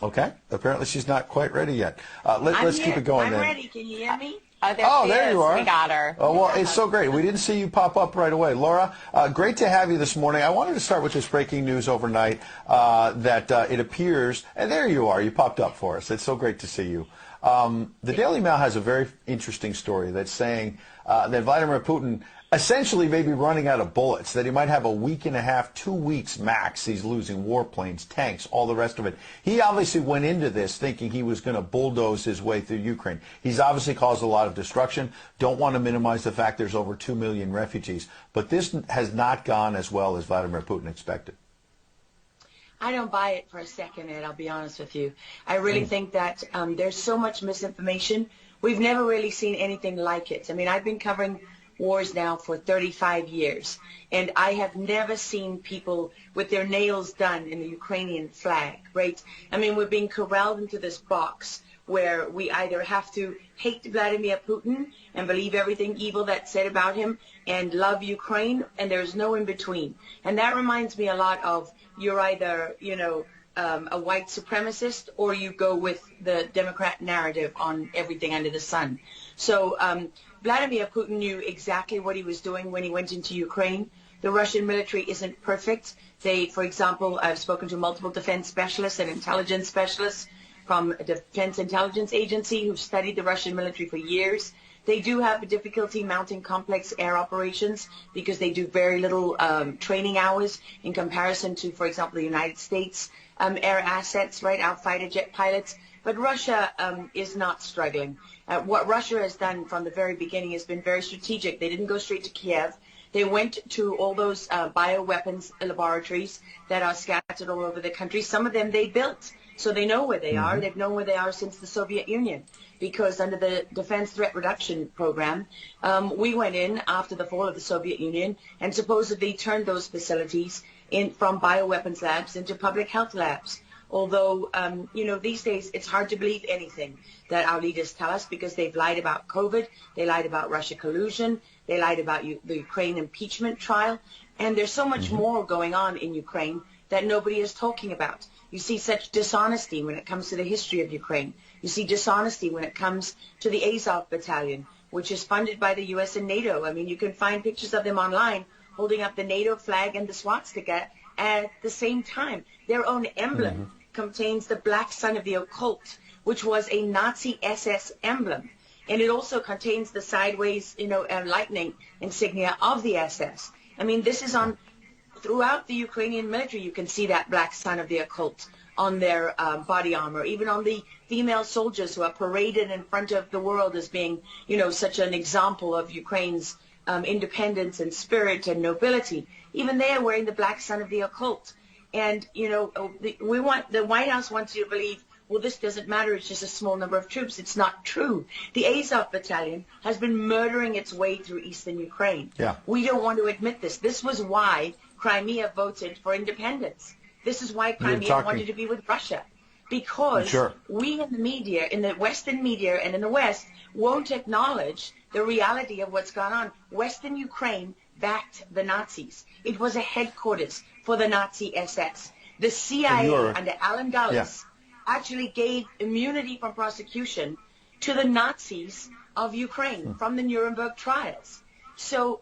Okay. Apparently she's not quite ready yet. Let's keep it going I'm then. ready. Can you hear me? Oh, There you are. We got her. Oh, well, it's so great. We didn't see you pop up right away. Laura, great to have you this morning. I wanted to start with this breaking news overnight that it appears, and there you are. You popped up for us. It's so great to see you. The Daily Mail has a very interesting story that's saying that Vladimir Putin essentially may be running out of bullets, that he might have a week and a half, 2 weeks max. He's losing warplanes, tanks, all the rest of it. He obviously went into this thinking he was going to bulldoze his way through Ukraine. He's obviously caused a lot of destruction. Don't want to minimize the fact there's over 2 million refugees. But this has not gone as well as Vladimir Putin expected. I don't buy it for a second, Ed, I'll be honest with you. I really think that there's so much misinformation. We've never really seen anything like it. I mean, I've been covering wars now for 35 years, and I have never seen people with their nails done in the Ukrainian flag, right? I mean, we're being corralled into this box where we either have to hate Vladimir Putin and believe everything evil that's said about him and love Ukraine, and there's no in between. And that reminds me a lot of you're either, a white supremacist, or you go with the Democrat narrative on everything under the sun. So Vladimir Putin knew exactly what he was doing when he went into Ukraine. The Russian military isn't perfect. They, for example, I've spoken to multiple defense specialists and intelligence specialists from a Defense Intelligence Agency who've studied the Russian military for years. They do have a difficulty mounting complex air operations because they do very little training hours in comparison to, for example, the United States air assets, right, our fighter jet pilots. But Russia is not struggling. What Russia has done from the very beginning has been very strategic. They didn't go straight to Kiev. They went to all those bioweapons laboratories that are scattered all over the country. Some of them they built, so they know where they are. They've known where they are since the Soviet Union, because under the Defense Threat Reduction Program, we went in after the fall of the Soviet Union and supposedly turned those facilities from bioweapons labs into public health labs. Although, these days it's hard to believe anything that our leaders tell us, because they've lied about COVID, they lied about Russia collusion, they lied about the Ukraine impeachment trial, and there's so much more going on in Ukraine that nobody is talking about. You see such dishonesty when it comes to the history of Ukraine. You see dishonesty when it comes to the Azov Battalion, which is funded by the U.S. and NATO. I mean, you can find pictures of them online holding up the NATO flag and the swastika at the same time. Their own emblem contains the black sun of the occult, which was a Nazi SS emblem. And it also contains the sideways, lightning insignia of the SS. I mean, this is on throughout the Ukrainian military. You can see that black sun of the occult on their body armor, even on the female soldiers who are paraded in front of the world as being, such an example of Ukraine's independence and spirit and nobility. Even they are wearing the black sun of the occult. And, the White House wants you to believe, well, this doesn't matter, it's just a small number of troops. It's not true. The Azov Battalion has been murdering its way through eastern Ukraine. Yeah. We don't want to admit this. This was why Crimea voted for independence. This is why Crimea wanted to be with Russia. Because we in the media, in the Western media and in the West, won't acknowledge the reality of what's gone on. Western Ukraine backed the Nazis. It was a headquarters for the Nazi SS. The CIA under Allen Dulles actually gave immunity from prosecution to the Nazis of Ukraine from the Nuremberg trials. So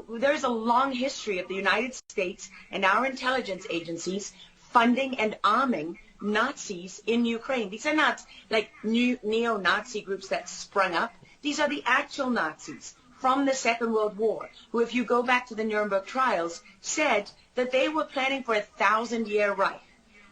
there's a long history of the United States and our intelligence agencies funding and arming Nazis in Ukraine. These are not like new neo-Nazi groups that sprung up. These are the actual Nazis from the Second World War, who, if you go back to the Nuremberg trials, said that they were planning for a 1,000-year Reich.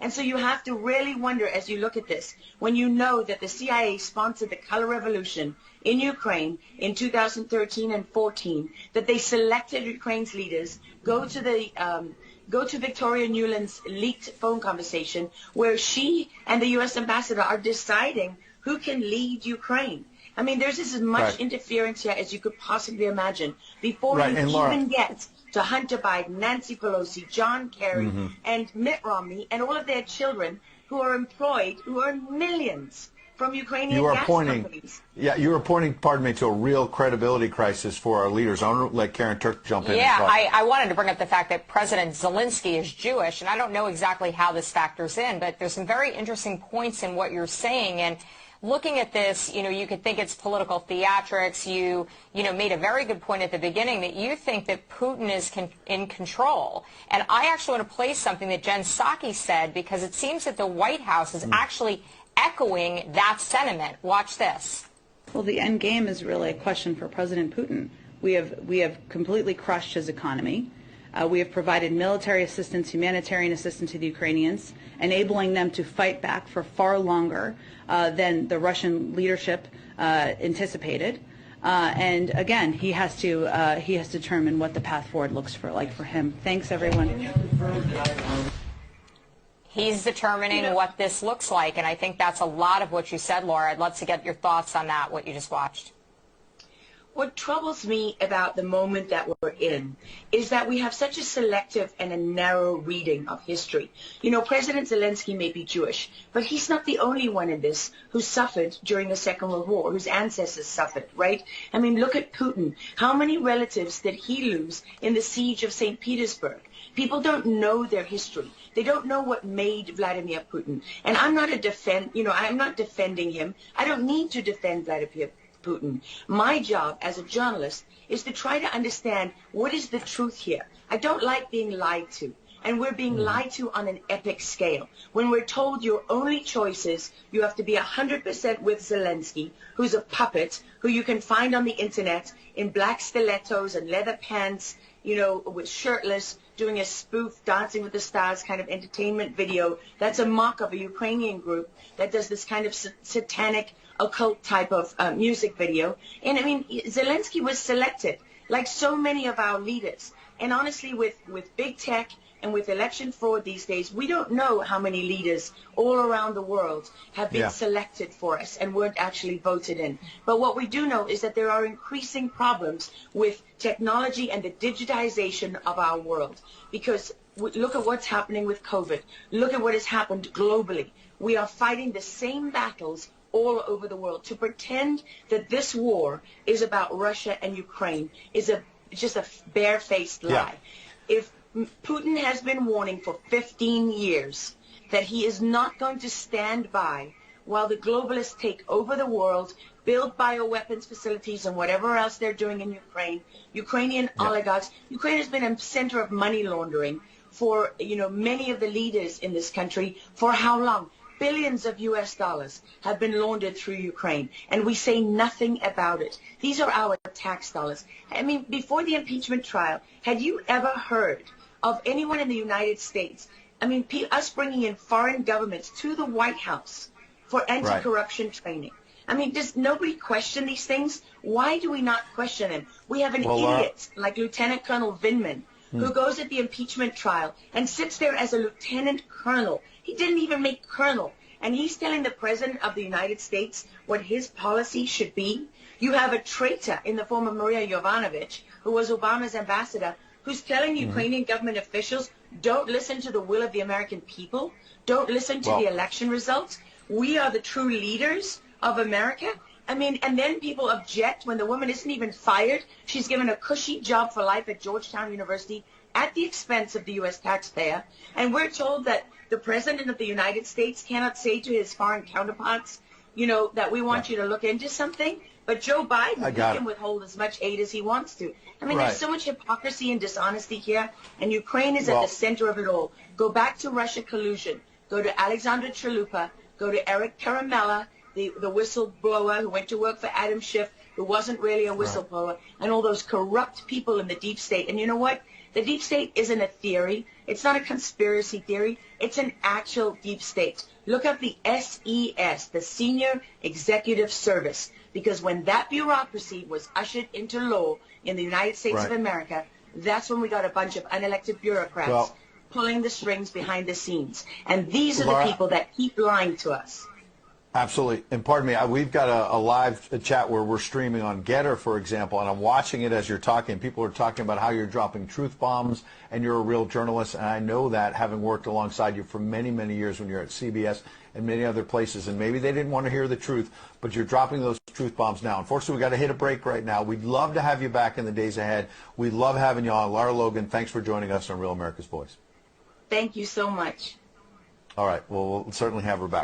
And so you have to really wonder, as you look at this, when you know that the CIA sponsored the color revolution in Ukraine in 2013 and 14, that they selected Ukraine's leaders, go to Victoria Nuland's leaked phone conversation where she and the U.S. ambassador are deciding who can lead Ukraine. I mean, there's as much interference here as you could possibly imagine before you even get to Hunter Biden, Nancy Pelosi, John Kerry, and Mitt Romney, and all of their children who are employed, who earn millions from Ukrainian You are gas pointing, companies. yeah, you are pointing, pardon me, to a real credibility crisis for our leaders. I want to let Karen Turk jump in. Yeah, and talk. I wanted to bring up the fact that President Zelensky is Jewish, and I don't know exactly how this factors in, but there's some very interesting points in what you're saying. And looking at this, you could think it's political theatrics. You made a very good point at the beginning that you think that Putin is in control. And I actually want to play something that Jen Psaki said, because it seems that the White House is actually echoing that sentiment. Watch this. Well, the end game is really a question for President Putin. We have completely crushed his economy. We have provided military assistance, humanitarian assistance to the Ukrainians, enabling them to fight back for far longer than the Russian leadership anticipated. And again, he has to determine what the path forward looks like for him. Thanks, everyone. He's determining what this looks like, and I think that's a lot of what you said, Laura. I'd love to get your thoughts on that, what you just watched. What troubles me about the moment that we're in is that we have such a selective and a narrow reading of history. President Zelensky may be Jewish, but he's not the only one in this who suffered during the Second World War, whose ancestors suffered, right? I mean, look at Putin. How many relatives did he lose in the siege of St. Petersburg? People don't know their history. They don't know what made Vladimir Putin. And I'm not I'm not defending him. I don't need to defend Vladimir Putin. My job as a journalist is to try to understand what is the truth here. I don't like being lied to. And we're being lied to on an epic scale. When we're told your only choice is you have to be 100% with Zelensky, who's a puppet, who you can find on the internet in black stilettos and leather pants, with shirtless, doing a spoof Dancing with the Stars kind of entertainment video. That's a mock of a Ukrainian group that does this kind of satanic, occult type of music video. And I mean, Zelensky was selected, like so many of our leaders. And honestly, with big tech and with election fraud these days, we don't know how many leaders all around the world have been selected for us and weren't actually voted in. But what we do know is that there are increasing problems with technology and the digitization of our world. Because look at what's happening with COVID. Look at what has happened globally. We are fighting the same battles all over the world. To pretend that this war is about Russia and Ukraine is just a barefaced lie. If Putin has been warning for 15 years that he is not going to stand by while the globalists take over the world, build bioweapons facilities and whatever else they're doing in Ukraine, Ukrainian oligarchs. Ukraine has been a center of money laundering for, many of the leaders in this country. For how long? Billions of US dollars have been laundered through Ukraine, and we say nothing about it. These are our tax dollars. I mean, before the impeachment trial, had you ever heard of anyone in the United States, us bringing in foreign governments to the White House for anti-corruption training? I mean, does nobody question these things? Why do we not question them? We have an idiot like Lieutenant Colonel Vindman who goes at the impeachment trial and sits there as a lieutenant colonel. He didn't even make colonel. And he's telling the President of the United States what his policy should be. You have a traitor in the form of Maria Yovanovitch, who was Obama's ambassador, who's telling Ukrainian government officials, don't listen to the will of the American people. Don't listen to the election results. We are the true leaders of America. I mean, and then people object when the woman isn't even fired. She's given a cushy job for life at Georgetown University at the expense of the U.S. taxpayer. And we're told that the President of the United States cannot say to his foreign counterparts, that we want you to look into something. But Joe Biden, he can withhold as much aid as he wants to. I mean, there's so much hypocrisy and dishonesty here, and Ukraine is at the center of it all. Go back to Russia collusion. Go to Alexandra Chalupa. Go to Eric Karamella, the whistleblower who went to work for Adam Schiff, who wasn't really a whistleblower, and all those corrupt people in the deep state. And you know what? The deep state isn't a theory. It's not a conspiracy theory. It's an actual deep state. Look up the SES, the Senior Executive Service, because when that bureaucracy was ushered into law in the United States of America, that's when we got a bunch of unelected bureaucrats pulling the strings behind the scenes. And these are the people that keep lying to us. Absolutely. And pardon me, we've got a live chat where we're streaming on Getter, for example, and I'm watching it as you're talking. People are talking about how you're dropping truth bombs and you're a real journalist. And I know that, having worked alongside you for many, many years when you're at CBS and many other places. And maybe they didn't want to hear the truth, but you're dropping those truth bombs now. Unfortunately, we've got to hit a break right now. We'd love to have you back in the days ahead. We love having you on. Lara Logan, thanks for joining us on Real America's Voice. Thank you so much. All right. Well, we'll certainly have her back.